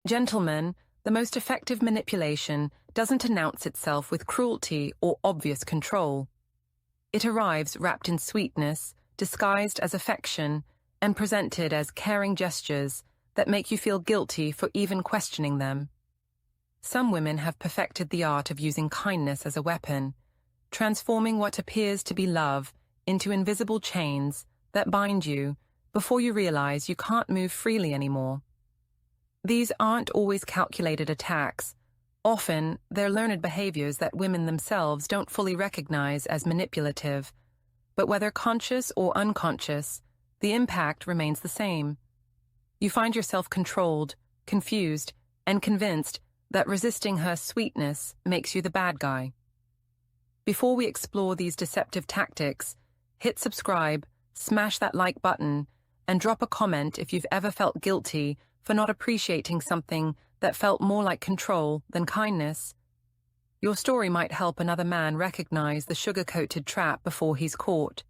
Gentlemen, the most effective manipulation doesn't announce itself with cruelty or obvious control. It arrives wrapped in sweetness, disguised as affection, and presented as caring gestures that make you feel guilty for even questioning them. Some women have perfected the art of using kindness as a weapon, transforming what appears to be love into invisible chains that bind you before you realize you can't move freely anymore. These aren't always calculated attacks. Often, they're learned behaviors that women themselves don't fully recognize as manipulative. But whether conscious or unconscious, the impact remains the same. You find yourself controlled, confused, and convinced that resisting her sweetness makes you the bad guy. Before we explore these deceptive tactics, hit subscribe, smash that like button, and drop a comment if you've ever felt guilty for not appreciating something that felt more like control than kindness. Your story might help another man recognize the sugar-coated trap before he's caught.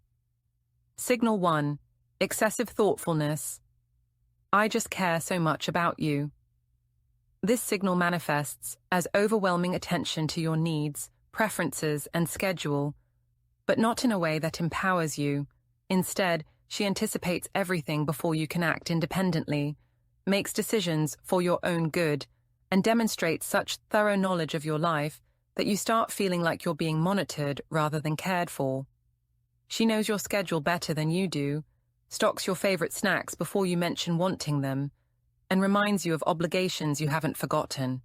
Signal 1. Excessive thoughtfulness. I just care so much about you. This signal manifests as overwhelming attention to your needs, preferences, and schedule, but not in a way that empowers you. Instead, she anticipates everything before you can act independently, makes decisions for your own good, and demonstrates such thorough knowledge of your life that you start feeling like you're being monitored rather than cared for. She knows your schedule better than you do, stocks your favorite snacks before you mention wanting them, and reminds you of obligations you haven't forgotten.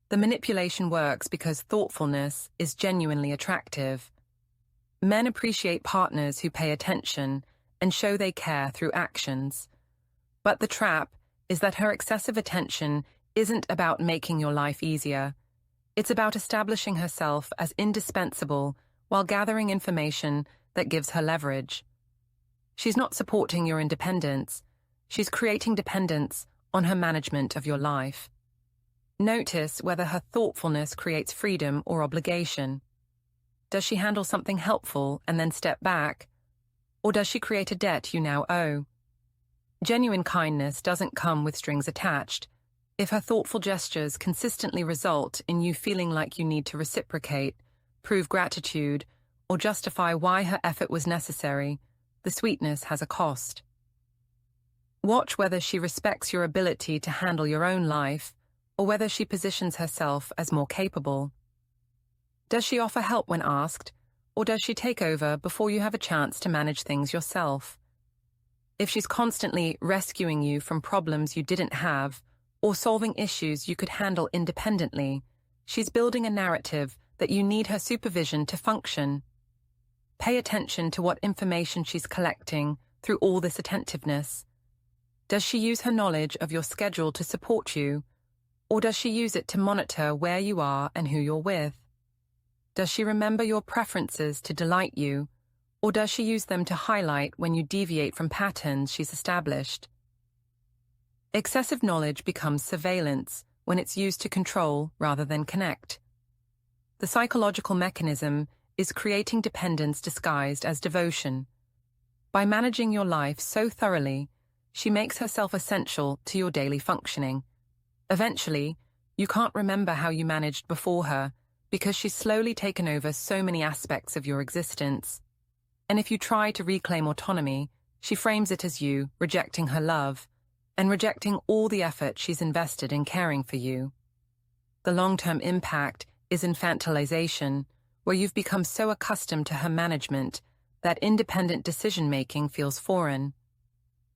The manipulation works because thoughtfulness is genuinely attractive. Men appreciate partners who pay attention and show they care through actions. But the trap is that her excessive attention isn't about making your life easier. It's about establishing herself as indispensable while gathering information that gives her leverage. She's not supporting your independence. She's creating dependence on her management of your life. Notice whether her thoughtfulness creates freedom or obligation. Does she handle something helpful and then step back? Or does she create a debt you now owe? Genuine kindness doesn't come with strings attached. If her thoughtful gestures consistently result in you feeling like you need to reciprocate, prove gratitude, or justify why her effort was necessary, the sweetness has a cost. Watch whether she respects your ability to handle your own life, or whether she positions herself as more capable. Does she offer help when asked, or does she take over before you have a chance to manage things yourself? If she's constantly rescuing you from problems you didn't have, or solving issues you could handle independently, she's building a narrative that you need her supervision to function. Pay attention to what information she's collecting through all this attentiveness. Does she use her knowledge of your schedule to support you, or does she use it to monitor where you are and who you're with? Does she remember your preferences to delight you, or does she use them to highlight when you deviate from patterns she's established? Excessive knowledge becomes surveillance when it's used to control rather than connect. The psychological mechanism is creating dependence disguised as devotion. By managing your life so thoroughly, she makes herself essential to your daily functioning. Eventually, you can't remember how you managed before her because she's slowly taken over so many aspects of your existence. And if you try to reclaim autonomy, she frames it as you rejecting her love and rejecting all the effort she's invested in caring for you. The long-term impact is infantilization, where you've become so accustomed to her management that independent decision-making feels foreign.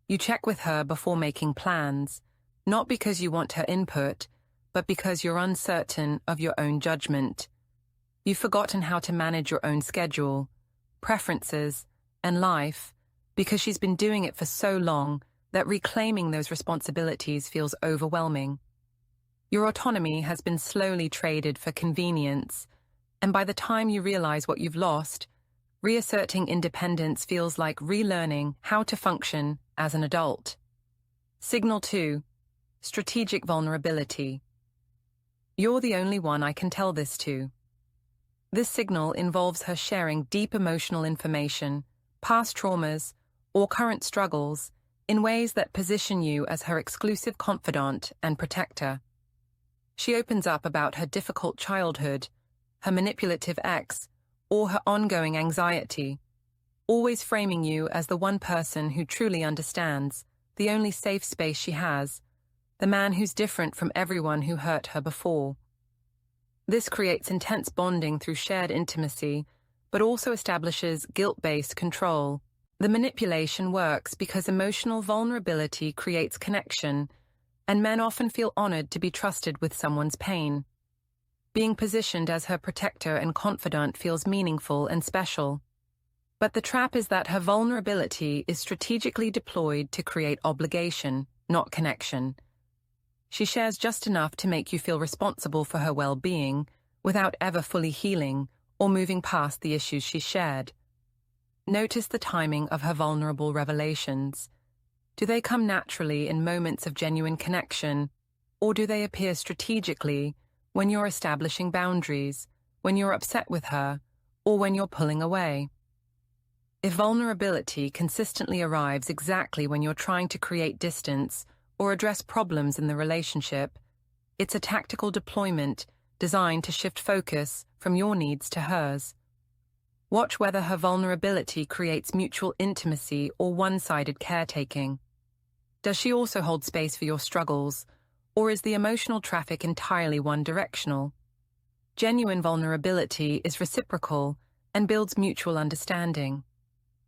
You check with her before making plans, not because you want her input, but because you're uncertain of your own judgment. You've forgotten how to manage your own schedule, preferences, and life because she's been doing it for so long that reclaiming those responsibilities feels overwhelming. Your autonomy has been slowly traded for convenience, and by the time you realize what you've lost, reasserting independence feels like relearning how to function as an adult. Signal 2. Strategic vulnerability. You're the only one I can tell this to. This signal involves her sharing deep emotional information, past traumas, or current struggles in ways that position you as her exclusive confidant and protector. She opens up about her difficult childhood, her manipulative ex, or her ongoing anxiety, always framing you as the one person who truly understands, the only safe space she has, the man who's different from everyone who hurt her before. This creates intense bonding through shared intimacy, but also establishes guilt-based control. The manipulation works because emotional vulnerability creates connection, and men often feel honored to be trusted with someone's pain. Being positioned as her protector and confidant feels meaningful and special. But the trap is that her vulnerability is strategically deployed to create obligation, not connection. She shares just enough to make you feel responsible for her well-being, without ever fully healing or moving past the issues she shared. Notice the timing of her vulnerable revelations. Do they come naturally in moments of genuine connection, or do they appear strategically when you're establishing boundaries, when you're upset with her, or when you're pulling away? If vulnerability consistently arrives exactly when you're trying to create distance or address problems in the relationship, it's a tactical deployment designed to shift focus from your needs to hers. Watch whether her vulnerability creates mutual intimacy or one-sided caretaking. Does she also hold space for your struggles, or is the emotional traffic entirely one-directional? Genuine vulnerability is reciprocal and builds mutual understanding.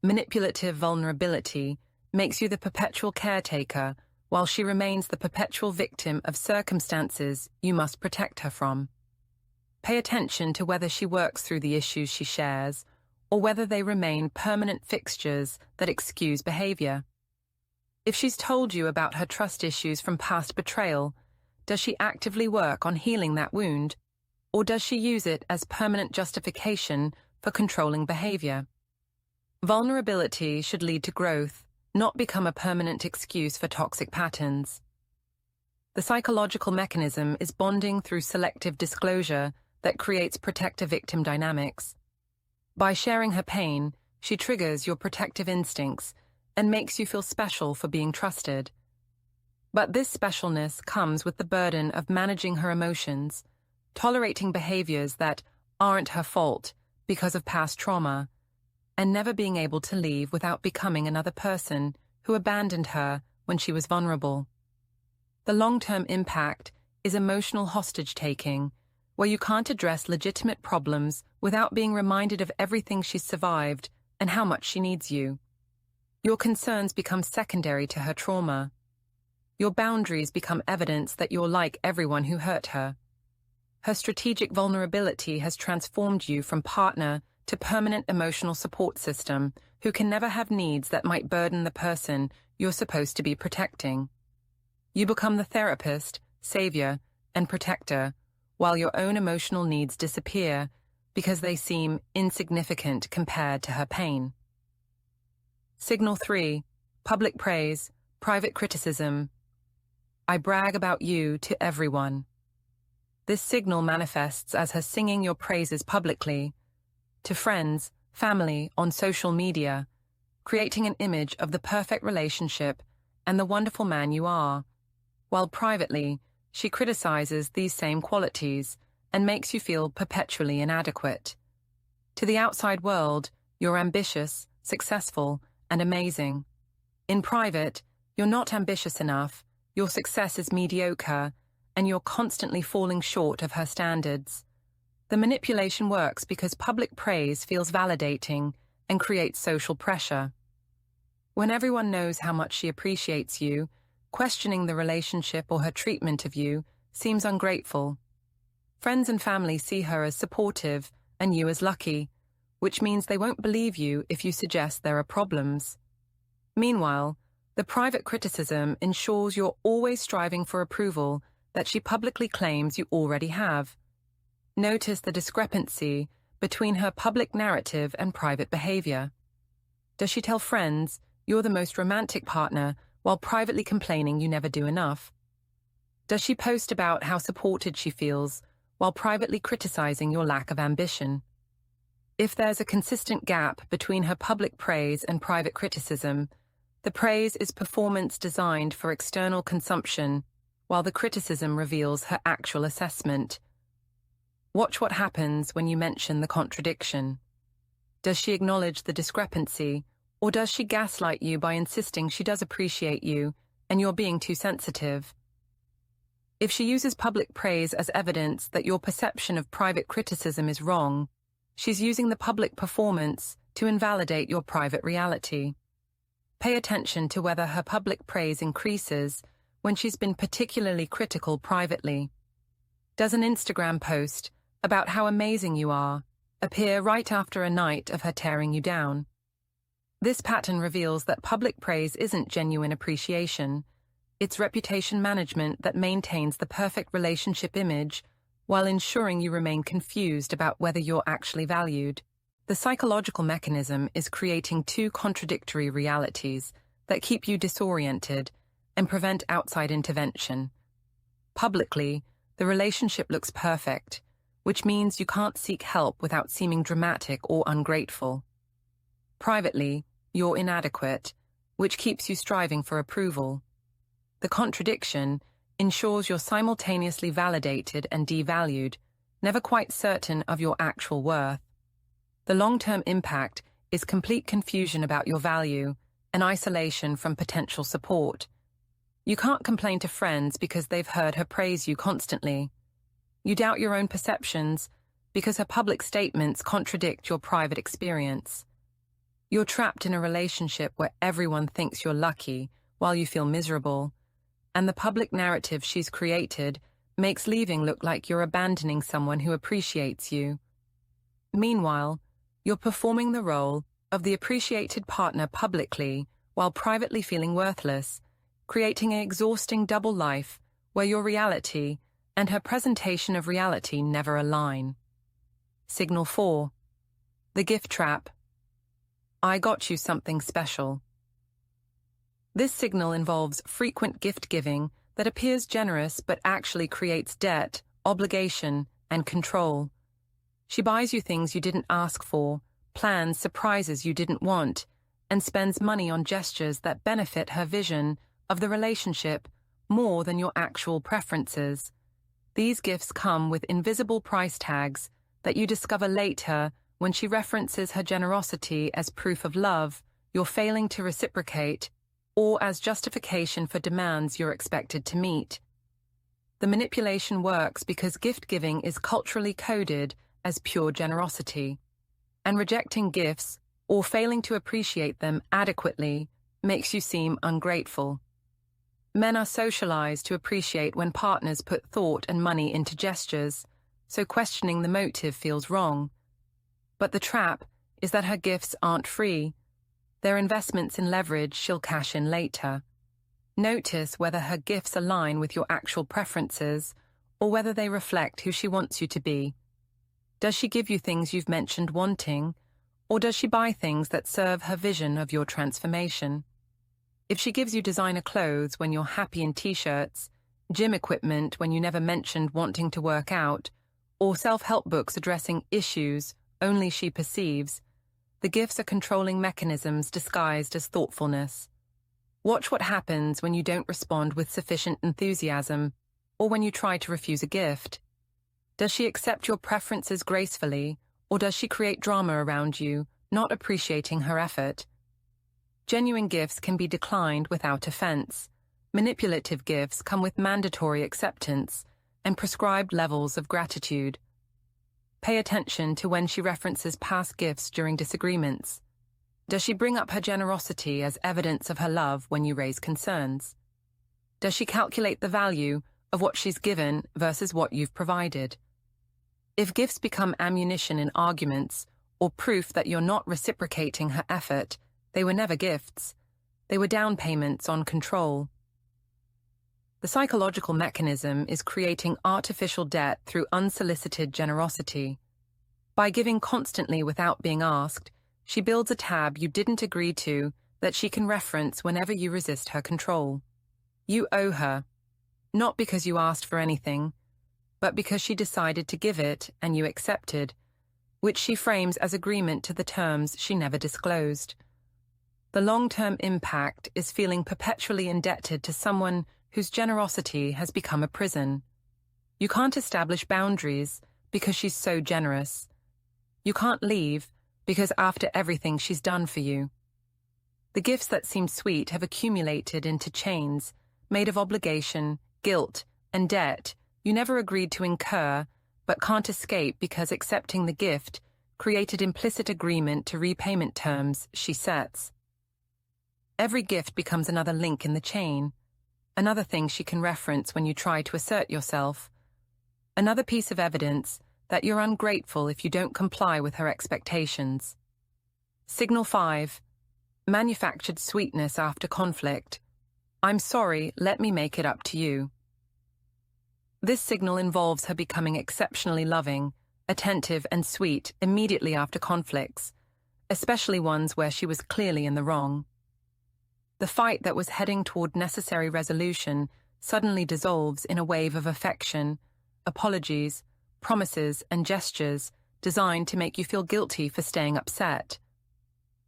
Manipulative vulnerability makes you the perpetual caretaker, while she remains the perpetual victim of circumstances you must protect her from. Pay attention to whether she works through the issues she shares, or whether they remain permanent fixtures that excuse behavior. If she's told you about her trust issues from past betrayal, does she actively work on healing that wound, or does she use it as permanent justification for controlling behavior? Vulnerability should lead to growth, not become a permanent excuse for toxic patterns. The psychological mechanism is bonding through selective disclosure that creates protector-victim dynamics. By sharing her pain, she triggers your protective instincts and makes you feel special for being trusted. But this specialness comes with the burden of managing her emotions, tolerating behaviors that aren't her fault because of past trauma, and never being able to leave without becoming another person who abandoned her when she was vulnerable. The long-term impact is emotional hostage-taking, where you can't address legitimate problems without being reminded of everything she's survived and how much she needs you. Your concerns become secondary to her trauma. Your boundaries become evidence that you're like everyone who hurt her. Her strategic vulnerability has transformed you from partner to permanent emotional support system who can never have needs that might burden the person you're supposed to be protecting. You become the therapist, savior, and protector, while your own emotional needs disappear because they seem insignificant compared to her pain. Signal 3. Public praise, private criticism. I brag about you to everyone. This signal manifests as her singing your praises publicly, to friends, family, on social media, creating an image of the perfect relationship and the wonderful man you are, while privately, she criticizes these same qualities and makes you feel perpetually inadequate. To the outside world, you're ambitious, successful, and amazing. In private, you're not ambitious enough, your success is mediocre, and you're constantly falling short of her standards. The manipulation works because public praise feels validating and creates social pressure. When everyone knows how much she appreciates you, questioning the relationship or her treatment of you seems ungrateful. Friends and family see her as supportive and you as lucky, which means they won't believe you if you suggest there are problems. Meanwhile, the private criticism ensures you're always striving for approval that she publicly claims you already have. Notice the discrepancy between her public narrative and private behavior. Does she tell friends you're the most romantic partner while privately complaining you never do enough? Does she post about how supported she feels while privately criticizing your lack of ambition? If there's a consistent gap between her public praise and private criticism, The praise is performance designed for external consumption, while the criticism reveals her actual assessment. Watch what happens when you mention the contradiction. Does she acknowledge the discrepancy, or does she gaslight you by insisting she does appreciate you and you're being too sensitive? If she uses public praise as evidence that your perception of private criticism is wrong, she's using the public performance to invalidate your private reality. Pay attention to whether her public praise increases when she's been particularly critical privately. Does an Instagram post about how amazing you are appear right after a night of her tearing you down? This pattern reveals that public praise isn't genuine appreciation. It's reputation management that maintains the perfect relationship image while ensuring you remain confused about whether you're actually valued. The psychological mechanism is creating two contradictory realities that keep you disoriented and prevent outside intervention. Publicly, the relationship looks perfect, which means you can't seek help without seeming dramatic or ungrateful. Privately, you're inadequate, which keeps you striving for approval. The contradiction ensures you're simultaneously validated and devalued, never quite certain of your actual worth. The long-term impact is complete confusion about your value and isolation from potential support. You can't complain to friends because they've heard her praise you constantly. You doubt your own perceptions because her public statements contradict your private experience. You're trapped in a relationship where everyone thinks you're lucky while you feel miserable, and the public narrative she's created makes leaving look like you're abandoning someone who appreciates you. Meanwhile, you're performing the role of the appreciated partner publicly while privately feeling worthless, creating an exhausting double life where your reality and her presentation of reality never align. Signal 4. The gift trap. I got you something special. This signal involves frequent gift-giving that appears generous but actually creates debt, obligation, and control. She buys you things you didn't ask for, plans surprises you didn't want, and spends money on gestures that benefit her vision of the relationship more than your actual preferences. These gifts come with invisible price tags that you discover later when she references her generosity as proof of love you're failing to reciprocate, or as justification for demands you're expected to meet. The manipulation works because gift-giving is culturally coded as pure generosity, and rejecting gifts or failing to appreciate them adequately makes you seem ungrateful. Men are socialized to appreciate when partners put thought and money into gestures, so questioning the motive feels wrong. But the trap is that her gifts aren't free. They're investments in leverage she'll cash in later. Notice whether her gifts align with your actual preferences or whether they reflect who she wants you to be. Does she give you things you've mentioned wanting, or does she buy things that serve her vision of your transformation? If she gives you designer clothes when you're happy in t-shirts, gym equipment when you never mentioned wanting to work out, or self-help books addressing issues only she perceives, the gifts are controlling mechanisms disguised as thoughtfulness. Watch what happens when you don't respond with sufficient enthusiasm, or when you try to refuse a gift. Does she accept your preferences gracefully, or does she create drama around you, not appreciating her effort? Genuine gifts can be declined without offense. Manipulative gifts come with mandatory acceptance and prescribed levels of gratitude. Pay attention to when she references past gifts during disagreements. Does she bring up her generosity as evidence of her love when you raise concerns? Does she calculate the value of what she's given versus what you've provided? If gifts become ammunition in arguments or proof that you're not reciprocating her effort, they were never gifts. They were down payments on control. The psychological mechanism is creating artificial debt through unsolicited generosity. By giving constantly without being asked, she builds a tab you didn't agree to that she can reference whenever you resist her control. You owe her, not because you asked for anything, but because she decided to give it and you accepted, which she frames as agreement to the terms she never disclosed. The long-term impact is feeling perpetually indebted to someone whose generosity has become a prison. You can't establish boundaries because she's so generous. You can't leave because after everything she's done for you. The gifts that seem sweet have accumulated into chains made of obligation, guilt, and debt you never agreed to incur but can't escape because accepting the gift created implicit agreement to repayment terms she sets. Every gift becomes another link in the chain, another thing she can reference when you try to assert yourself, another piece of evidence that you're ungrateful if you don't comply with her expectations. Signal 5. Manufactured sweetness after conflict. I'm sorry, let me make it up to you. This signal involves her becoming exceptionally loving, attentive, and sweet immediately after conflicts, especially ones where she was clearly in the wrong. The fight that was heading toward necessary resolution suddenly dissolves in a wave of affection, apologies, promises, and gestures designed to make you feel guilty for staying upset.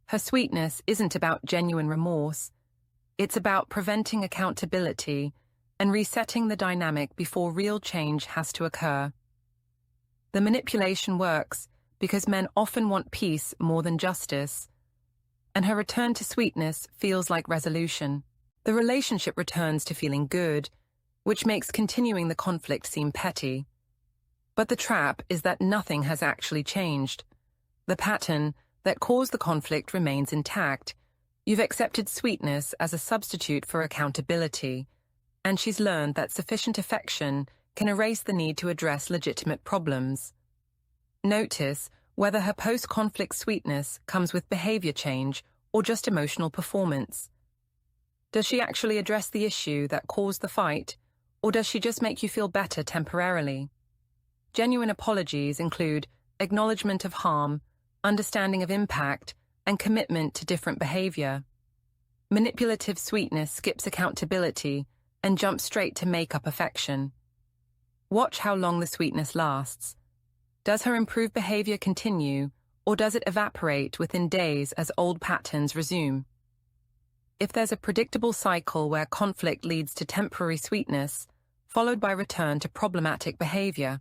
Her sweetness isn't about genuine remorse. It's about preventing accountability and resetting the dynamic before real change has to occur. The manipulation works because men often want peace more than justice, and her return to sweetness feels like resolution. The relationship returns to feeling good, which makes continuing the conflict seem petty. But the trap is that nothing has actually changed. The pattern that caused the conflict remains intact. You've accepted sweetness as a substitute for accountability, and she's learned that sufficient affection can erase the need to address legitimate problems. Notice whether her post-conflict sweetness comes with behavior change or just emotional performance. Does she actually address the issue that caused the fight, or does she just make you feel better temporarily? Genuine apologies include acknowledgement of harm, understanding of impact, and commitment to different behavior. Manipulative sweetness skips accountability and jumps straight to make-up affection. Watch how long the sweetness lasts. Does her improved behavior continue, or does it evaporate within days as old patterns resume? If there's a predictable cycle where conflict leads to temporary sweetness, followed by return to problematic behavior,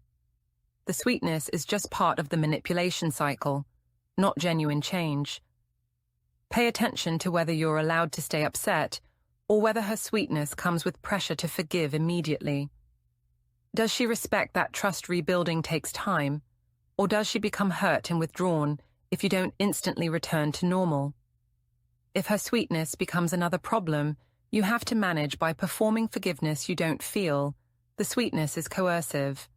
the sweetness is just part of the manipulation cycle, not genuine change. Pay attention to whether you're allowed to stay upset, or whether her sweetness comes with pressure to forgive immediately. Does she respect that trust rebuilding takes time, or does she become hurt and withdrawn if you don't instantly return to normal? If her sweetness becomes another problem you have to manage by performing forgiveness you don't feel, the sweetness is coercive.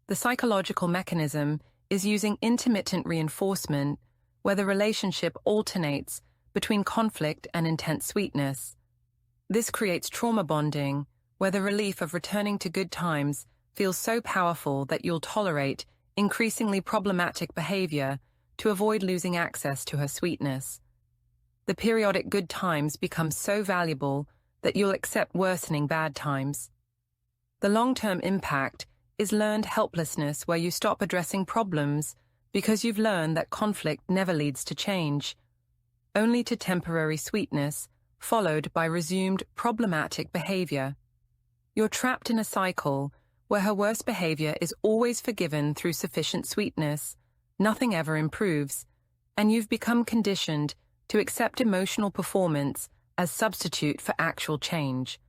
The psychological mechanism is using intermittent reinforcement, where the relationship alternates between conflict and intense sweetness. This creates trauma bonding, where the relief of returning to good times feels so powerful that you'll tolerate increasingly problematic behavior to avoid losing access to her sweetness. The periodic good times become so valuable that you'll accept worsening bad times. The long-term impact is learned helplessness, where you stop addressing problems because you've learned that conflict never leads to change, only to temporary sweetness, followed by resumed problematic behavior. You're trapped in a cycle where her worst behavior is always forgiven through sufficient sweetness, nothing ever improves, and you've become conditioned to accept emotional performance as substitute for actual change.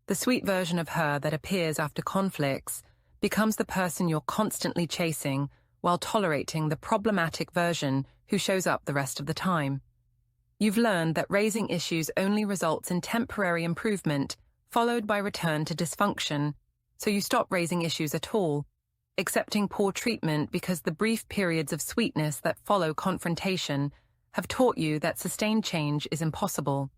The sweet version of her that appears after conflicts becomes the person you're constantly chasing while tolerating the problematic version who shows up the rest of the time. You've learned that raising issues only results in temporary improvement, followed by return to dysfunction, so you stop raising issues at all, accepting poor treatment because the brief periods of sweetness that follow confrontation have taught you that sustained change is impossible.